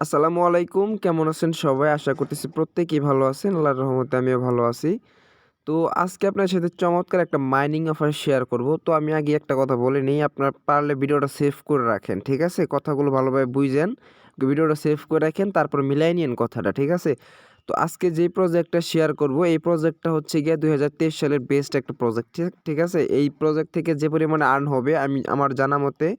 আসসালামু আলাইকুম। কেমন আছেন সবাই? আশা করতেছি প্রত্যেকেই ভালো আছেন। আল্লাহর রহমতে আমিও ভালো আছি। তো আজকে আপনার সাথে চমৎকার একটা মাইনিং অফার শেয়ার করব। তো আমি আগে একটা কথা বলে নেই, আপনার পারলে ভিডিওটা সেভ করে রাখেন। ঠিক আছে? কথাগুলো ভালোভাবে বুঝেন। ভিডিওটা সেভ করে রাখেন, তারপর মিলায় নিয়েন কথাটা। ঠিক আছে? তো আজকে যে প্রজেক্টটা শেয়ার করব, এই প্রজেক্টটা হচ্ছে গিয়ে ২০২৩ সালের বেস্ট একটা প্রজেক্ট। ঠিক আছে? এই প্রজেক্ট থেকে যে পরিমাণে আর্ন হবে আমার জানা মতে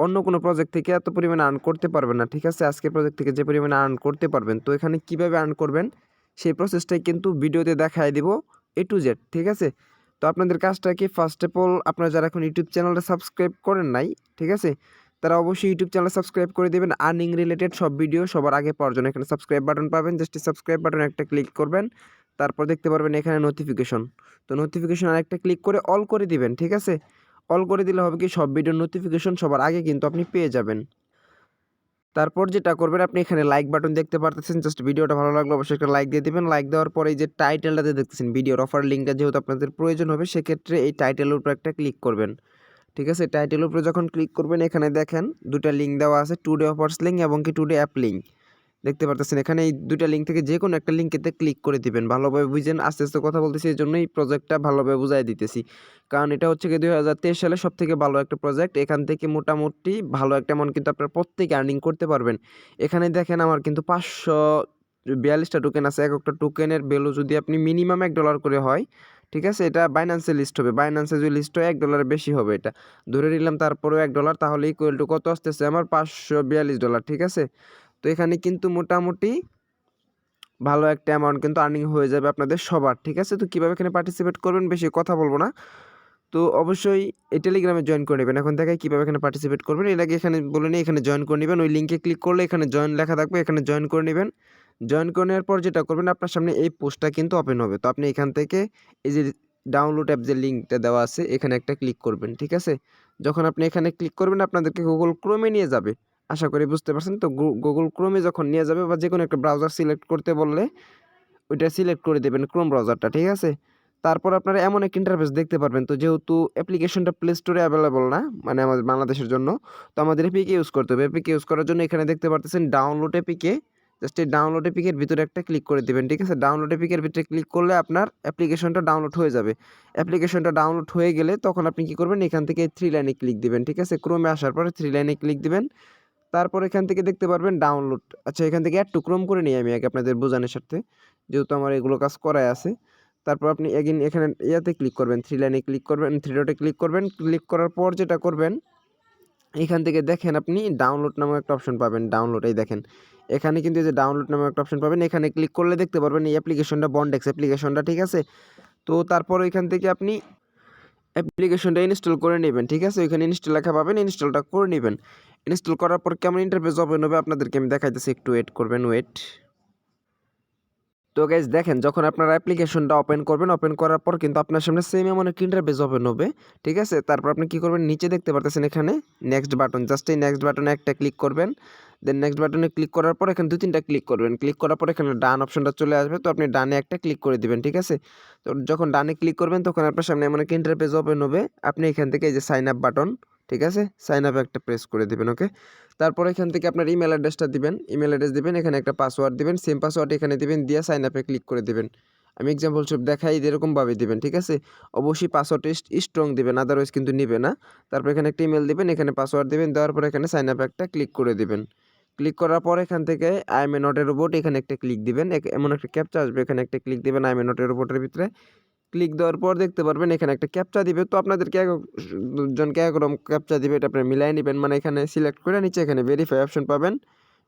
অন্য কোনো প্রজেক্ট থেকে এত পরিমাণে আর্ন করতে পারবেন না। ঠিক আছে? আজকের প্রজেক্ট থেকে যে পরিমাণে আর্ন করতে পারবেন, তো এখানে কিভাবে আর্ন করবেন সেই প্রসেসটাই কিন্তু ভিডিওতে দেখায় দিব A to Z। ঠিক আছে? তো আপনাদের কাজটা কি, ফার্স্ট অফ অল আপনারা যারা এখন ইউটিউব চ্যানেলটা সাবস্ক্রাইব করেন নাই, ঠিক আছে? তারা অবশ্যই ইউটিউব চ্যানেল সাবস্ক্রাইব করে দিবেন। আর্নিং রিলেটেড সব ভিডিও সবার আগে পাওয়ার জন্য এখানে সাবস্ক্রাইব বাটন পাবেন। জাস্ট সাবস্ক্রাইব বাটনে একটা ক্লিক করবেন। তারপর দেখতে পারবেন এখানে নোটিফিকেশন। তো নোটিফিকেশন আরেকটা ক্লিক করে অল করে দিবেন। ঠিক আছে? অল করে দিলে হবে কি, সব ভিডিওর নোটিফিকেশন সবার আগে কিন্তু আপনি পেয়ে যাবেন। তারপর যেটা করবেন, আপনি এখানে লাইক বাটন দেখতে পারতেছেন। জাস্ট ভিডিওটা ভালো লাগলে অবশ্যই একটা লাইক দিয়ে দিবেন। লাইক দেওয়ার পরে এই যে টাইটেলটাতে দেখতেছেন ভিডিওর অফার লিঙ্কটা যেহেতু আপনাদের প্রয়োজন হবে, সেক্ষেত্রে এই টাইটেলের উপর একটা ক্লিক করবেন। ঠিক আছে? টাইটেলের উপরে যখন ক্লিক করবেন, এখানে দেখেন ২টা লিঙ্ক দেওয়া আছে, টুডে অফার্স লিঙ্ক এবং কি টুডে অ্যাপ লিঙ্ক। দেখতে পারতেছেন এখানে এই ২টা লিঙ্ক থেকে যেকোনো একটা লিঙ্কেতে ক্লিক করে দিবেন। ভালোভাবে বুঝেন, আস্তে, আস্তে কথা বলতেছি এজন্যই প্রজেক্টটা ভালোভাবে বুঝায় দিতেছি। কারণ এটা হচ্ছে গিয়ে ২০২৩ সালে সবথেকে ভালো একটা প্রজেক্ট। এখান থেকে মোটামুটি ভালো একটা অ্যামাউন্ট কিন্তু আপনারা প্রত্যেকে আর্নিং করতে পারবেন। এখানে দেখেন আমার কিন্তু ৫৪২ টা টোকেন আছে। একেকটা টোকেনের ভ্যালু যদি আপনি মিনিমাম $১ করে হয়, ঠিক আছে? এটা বাইন্যান্সে লিস্ট হবে। বাইন্যান্সে যদি লিস্ট হয় $১ বেশি হবে এটা। ধরে নিলাম তারপরেও $১ তাহলে ইকুয়াল টু কত আসতেছে আমার $৫৪২। ঠিক আছে? তো এখানে কিন্তু মোটামুটি ভালো একটা অ্যামাউন্ট কিন্তু আর্নিং হয়ে যাবে আপনাদের সবার। ঠিক আছে? তো কীভাবে এখানে পার্টিসিপেট করবেন বেশি কথা বলবো না। তো অবশ্যই এই টেলিগ্রামে জয়েন করে নেবেন। এখন দেখাই কীভাবে এখানে পার্টিসিপেট করবেন। এর আগে এখানে বলে নিই, এখানে জয়েন করে নেবেন। ওই লিঙ্কে ক্লিক করলে এখানে জয়েন লেখা থাকবে, এখানে জয়েন করে নেবেন। জয়েন করে নেওয়ার পর যেটা করবেন, আপনার সামনে এই পোস্টটা কিন্তু ওপেন হবে। তো আপনি এখান থেকে এই যে ডাউনলোড অ্যাপ যে লিঙ্কটা দেওয়া আছে, এখানে একটা ক্লিক করবেন। ঠিক আছে? যখন আপনি এখানে ক্লিক করবেন, আপনাদেরকে গুগল ক্রোমে নিয়ে যাবে। আশা করি বুঝতে পারছেন। তো গুগল ক্রোমে যখন নিয়ে যাবে বা যেকোনো একটা ব্রাউজার সিলেক্ট করতে বললে ওইটা সিলেক্ট করে দেবেন, ক্রোম ব্রাউজারটা। ঠিক আছে? তারপর আপনারা এমন একটা ইন্টারফেস দেখতে পারবেন। তো যেহেতু অ্যাপ্লিকেশনটা প্লে স্টোরে অ্যাভেলেবল না, মানে আমাদের বাংলাদেশের জন্য, তো আমাদের এপিকে ইউজ করতে হবে। এপিকে ইউজ করার জন্য এখানে দেখতে পারতেছেন ডাউনলোড এপিকে। জাস্ট এই ডাউনলোড এপিকের ভিতরে একটা ক্লিক করে দিবেন। ঠিক আছে? ডাউনলোড এপিকের ভিতরে ক্লিক করলে আপনার অ্যাপ্লিকেশনটা ডাউনলোড হয়ে যাবে। অ্যাপ্লিকেশনটা ডাউনলোড হয়ে গেলে তখন আপনি কি করবেন, এখান থেকে 3 লাইনে ক্লিক দিবেন। ঠিক আছে? ক্রোমে আসার পরে 3 লাইনে ক্লিক দিবেন। তারপর এখান থেকে দেখতে পারবেন ডাউনলোড। আচ্ছা, এখান থেকে অ্যাড টু ক্রোম করে নিই আমি আগে আপনাদের বোঝানোর স্বার্থে। যেহেতু আমার এগুলো কাজ করাই আছে। তারপর আপনি এগেইন এখানে ইয়াতে ক্লিক করবেন, 3 লাইনে ক্লিক করবেন, 3 ডটে ক্লিক করবেন। ক্লিক করার পর যেটা করবেন, এখান থেকে দেখেন আপনি ডাউনলোড নামক একটা অপশন পাবেন। ডাউনলোড, এই দেখেন। এখানে কিন্তু এই যে ডাউনলোড নামক একটা অপশন পাবেন। এখানে ক্লিক করলে দেখতে পারবেন এই অ্যাপ্লিকেশনটা, বন্ডেক্স অ্যাপ্লিকেশনটা। ঠিক আছে? তো তারপর এখান থেকে আপনি অ্যাপ্লিকেশনটা ইনস্টল করে নেবেন। ঠিক আছে? ওইখানে ইনস্টল লেখা পাবেন, ইনস্টলটা করে নিবেন। ইনস্টল করার পর কেমন ইন্টারফেস ওপেন হবে আপনাদেরকে আমি দেখাইতেছি, একটু ওয়েট করবেন, ওয়েট। তো গাইস দেখেন, যখন আপনারা অ্যাপ্লিকেশনটা ওপেন করবেন, ওপেন করার পর কিন্তু আপনার সামনে সেম এমন একটা ইন্টারফেস ওপেন হবে। ঠিক আছে? তারপর আপনি কি করবেন, নিচে দেখতে পারতেছেন এখানে নেক্সট বাটন, জাস্ট এই নেক্সট বাটনে একটা ক্লিক করবেন। দেন নেক্সট বাটনে ক্লিক করার পর এখানে ২-৩টা ক্লিক করবেন। ক্লিক করার পর এখানে ডান অপশনটা চলে আসবে। তো আপনি ডানে একটা ক্লিক করে দিবেন। ঠিক আছে? তো যখন ডানে ক্লিক করবেন তখন আপনার সামনে এমন একটা ইন্টারফেস ওপেন হবে। আপনি এখান থেকে এই যে সাইন আপ বাটন, ঠিক আছে? সাইন আপে একটা প্রেস করে দিবেন। ওকে? তারপর এখান থেকে আপনার ইমেল অ্যাড্রেসটা দিবেন। ইমেল অ্যাড্রেস দিবেন, এখানে একটা পাসওয়ার্ড দিবেন। সেম পাসওয়ার্ড এখানে দিবেন, দিয়ে সাইন আপে ক্লিক করে দিবেন। আমি এক্সাম্পল স্বরূপ দেখাই, এরকমভাবে দিবেন। ঠিক আছে? অবশ্যই পাসওয়ার্ডটা স্ট্রং দিবেন, আদারওয়াইজ কিন্তু নিবে না। তারপর এখানে একটা ইমেল দিবেন, এখানে পাসওয়ার্ড দিবেন, দেওয়ার পর এখানে সাইন আপে একটা ক্লিক করে দিবেন। ক্লিক করার পর এখান থেকে I M A not a robot, এখানে একটা ক্লিক দিবেন। এমন একটা ক্যাপচা আসবে, এখানে একটা ক্লিক দিবেন I M A not a রোবটের ভিতরে। ক্লিক দেওয়ার পর দেখতে পারবেন এখানে একটা ক্যাপচা দিবে। তো আপনাদেরকে জনকে একরকম ক্যাপচা দিবে, এটা আপনারা মিলাই নেবেন। মানে এখানে সিলেক্ট করে নিচে এখানে ভেরিফাই অপশন পাবেন।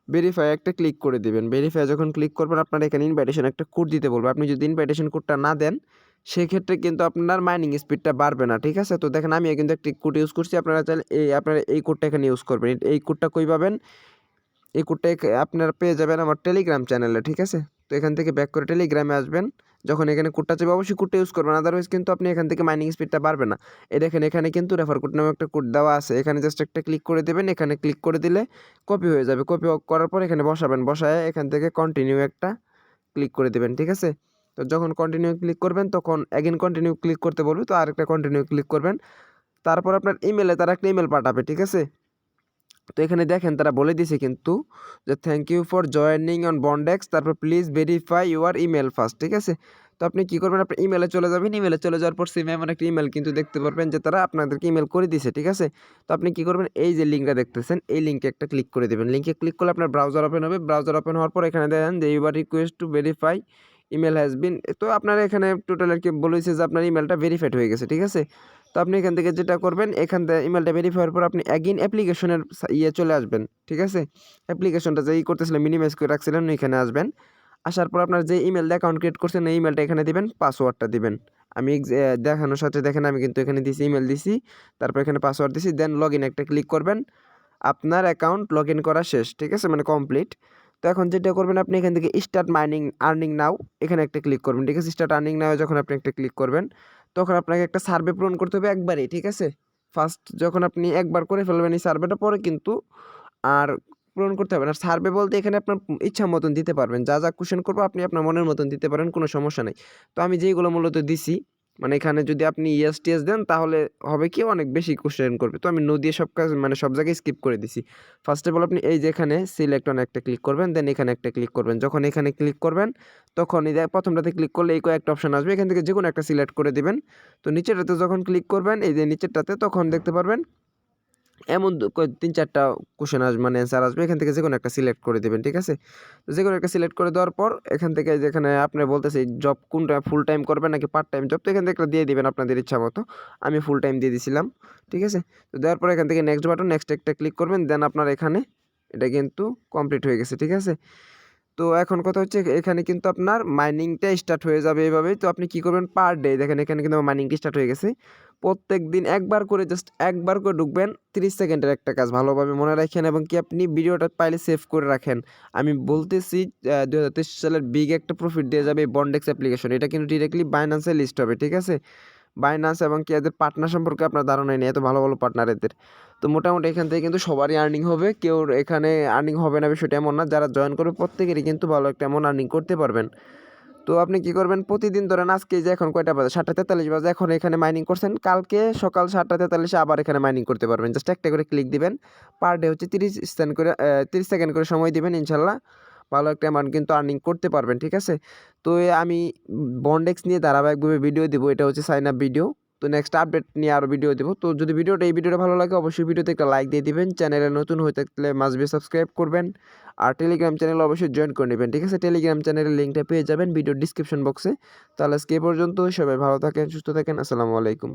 ভেরিফাই একটা ক্লিক করে দিবেন। ভেরিফাই যখন ক্লিক করবেন, আপনার এখানে ইনভাইটেশন একটা কোড দিতে বলবে। আপনি যদি ইনভাইটেশন কোডটা না দেন, সেক্ষেত্রে কিন্তু আপনার মাইনিং স্পিডটা বাড়বে না। ঠিক আছে? তো দেখেন আমিও কিন্তু একটি কোড ইউজ করছি। আপনারা চাইলে আপনারা এই কোডটা এখানে ইউজ করবেন। এই কোডটা কই পাবেন? এই কোডটা আপনারা পেয়ে যাবেন আমার টেলিগ্রাম চ্যানেলে। ঠিক আছে? তো এখান থেকে ব্যাক করে টেলিগ্রামে আসবেন। যখন এখানে কোডটা চাইবে অবশ্যই কোডটা ইউজ করবেন, আদারওয়াইজ কিন্তু আপনি এখান থেকে মাইনিং স্পিডটা বাড়বে না। এই দেখেন এখানে কিন্তু রেফার কোড নামে একটা কোড দেওয়া আছে। এখানে জাস্ট একটা ক্লিক করে দেবেন। এখানে ক্লিক করে দিলে কপি হয়ে যাবে। কপি করার পর এখানে বসাবেন। বসায় এখান থেকে কন্টিনিউ একটা ক্লিক করে দেবেন। ঠিক আছে? তো যখন কন্টিনিউ ক্লিক করবেন তখন এগেইন কন্টিনিউ ক্লিক করতে বলবে, তো আরেকটা কন্টিনিউ ক্লিক করবেন। তারপর আপনার ইমেলে তারা একটা ইমেল পাঠাবে। ঠিক আছে? তো এখানে দেখেন তারা বলে দিছে কিন্তু যে thank you for joining on Bondex, তারপর please verify your email first, ঠিক আছে। তো আপনি কী করবেন, আপনার ইমেলে চলে যাবেন, ইমেলে চলে যাওয়ার পর সেম এমন একটা ইমেল কিন্তু দেখতে পারবেন যে তারা আপনাদেরকে ইমেল করে দিছে, ঠিক আছে। তো আপনি কী করবেন, এই যে লিঙ্কটা দেখতেছেন এই লিঙ্কে একটা ক্লিক করে দেবেন। লিঙ্কে ক্লিক করলে আপনার ব্রাউজার ওপেন হবে। ব্রাউজার ওপেন হওয়ার পর এখানে দেখেন যে your request to verify email has been, তো আপনার এখানে টোটাল আর কি বলেছে যে আপনার ইমেলটা ভেরিফাইড হয়ে গেছে, ঠিক আছে। তো আপনি এখান থেকে যেটা করবেন, এখান থেকে ইমেলটা ভেরিফাই হওয়ার পর আপনি অ্যাগেইন অ্যাপ্লিকেশনের চলে আসবেন, ঠিক আছে। অ্যাপ্লিকেশনটা যে করতেছিলেন মিনিমাইজ করে রাখছিলেন এখানে আসবেন। আসার পর আপনার যে ইমেল দিয়ে অ্যাকাউন্ট ক্রিয়েট করছেন এই ইমেলটা এখানে দিবেন, পাসওয়ার্ডটা দিবেন। আমি দেখানোর সাথে দেখেন আমি কিন্তু এখানে দিছি, ইমেল দিছি, তারপর এখানে পাসওয়ার্ড দিছি, দেন লগ ইন একটা ক্লিক করবেন। আপনার অ্যাকাউন্ট লগ ইন করা শেষ, ঠিক আছে, মানে কমপ্লিট। তো এখন যেটা করবেন, আপনি এখান থেকে স্টার্ট মাইনিং আর্নিং নাও এখানে একটা ক্লিক করবেন, ঠিক আছে। স্টার্ট আর্নিং নাও যখন আপনি একটা ক্লিক করবেন তখন আপনাকে একটা সার্ভে পূরণ করতে হবে একবারেই, ঠিক আছে। ফার্স্ট যখন আপনি একবার করে ফেলবেন এই সার্ভেটা, পরে কিন্তু আর পূরণ করতে হবে না। সার্ভে বলতে এখানে আপনার ইচ্ছা মতন দিতে পারবেন, যা যা কোশ্চেন করবো আপনি আপনার মনের মতন দিতে পারেন, কোনো সমস্যা নেই। তো আমি যেইগুলো মূলত দিছি, মানে এখানে যদি আপনি ইয়েস টিয়েস দেন তাহলে হবে কি অনেক বেশি কোশ্চেন করবে। তো আমি নো দিয়ে সব কাজ মানে সব জায়গায় স্কিপ করে দিছি। ফার্স্ট অফ অল আপনি এই যে এখানে সিলেক্ট অন একটা ক্লিক করবেন, দেন এখানে একটা ক্লিক করবেন। যখন এখানে ক্লিক করবেন তখন এই যে প্রথমটাতে ক্লিক করলে এই কয়েকটা অপশন আসবে, এখান থেকে যে কোনো একটা সিলেক্ট করে দিবেন। তো নিচেরটাতে যখন ক্লিক করবেন এই যে নিচেরটাতে, তখন দেখতে পারবেন এমন ৩-৪টা কোশ্চেন আসবে, মানে অ্যান্সার আসবে, এখান থেকে যে কোনো একটা সিলেক্ট করে দেবেন, ঠিক আছে। তো যে কোনো একটা সিলেক্ট করে দেওয়ার পর এখান থেকে যেখানে আপনি বলতেছে জব কোনটা ফুল টাইম করবেন নাকি পার্ট টাইম জব, তো এখান থেকে একটা দিয়ে দিবেন আপনাদের ইচ্ছা মতো। আমি ফুল টাইম দিয়ে দিছিলাম, ঠিক আছে। তো দেওয়ার পর এখান থেকে নেক্সট বাটন, নেক্সট একটা ক্লিক করবেন, দেন আপনার এখানে এটা কিন্তু কমপ্লিট হয়ে গেছে, ঠিক আছে। তো এখন কথা হচ্ছে এখানে কিন্তু আপনার মাইনিংটা স্টার্ট হয়ে যাবে এভাবেই। তো আপনি কী করবেন, পার ডে দেখেন এখানে কিন্তু আমার মাইনিংটা স্টার্ট হয়ে গেছে। প্রত্যেক দিন একবার করে, জাস্ট একবার করে ঢুকবেন, 30 সেকেন্ডের একটা কাজ, ভালোভাবে মনে রাখেন এবং কি আপনি ভিডিওটা পাইলে সেভ করে রাখেন। আমি বলতেছি 2023 সালের বিগ একটা প্রফিট দিয়ে যাবে এই বন্ডেক্স অ্যাপ্লিকেশন। এটা কিন্তু ডিরেক্টলি বাইন্যান্সে লিস্ট হবে, ঠিক আছে। বাইন্যান্স এবং কি এদের পার্টনার সম্পর্কে আপনার ধারণাই নেই, এত ভালো ভালো পার্টনার এদের। তো মোটামুটি এখান থেকে কিন্তু সবারই আর্নিং হবে, কেউ এখানে আর্নিং হবে না বিষয়টা এমন না। যারা জয়েন করবে প্রত্যেকেরই কিন্তু ভালো একটা এমন আর্নিং করতে পারবেন। তো আপনি কি করবেন, প্রতিদিন ধরেন আজকে যে এখন কয়টা বাজে, 7:43 বাজে, এখন এখানে মাইনিং করছেন, কালকে সকাল 7:43 আবার এখানে মাইনিং করতে পারবেন। জাস্ট একটা করে ক্লিক দিবেন, পার ডে হচ্ছে 30 সেকেন্ড করে সময় দিবেন, ইনশাল্লাহ ভালো একটা অ্যামাউন্ট কিন্তু আর্নিং করতে পারবেন, ঠিক আছে। তো আমি বন্ডেক্স নিয়ে ধারাবাহিকভাবে ভিডিও দিব, এটা হচ্ছে সাইন আপ ভিডিও। তো নেক্সট আপডেট নিয়ে আরও ভিডিও দেবো। তো যদি এই ভিডিওটা ভালো লাগে অবশ্যই ভিডিওতে একটা লাইক দিয়ে দিবেন। চ্যানেলে নতুন হয়ে থাকলে মাস্ট বি সাবস্ক্রাইব করবেন। আর টেলিগ্রাম চ্যানেল অবশ্যই জয়েন করে নেবেন, ঠিক আছে। টেলিগ্রাম চ্যানেলের লিঙ্কটা পেয়ে যাবেন ভিডিওর ডিসক্রিপশন বক্সে। তাহলে আজকে এ পর্যন্ত, সবাই ভালো থাকেন, সুস্থ থাকেন, আসসালামু আলাইকুম।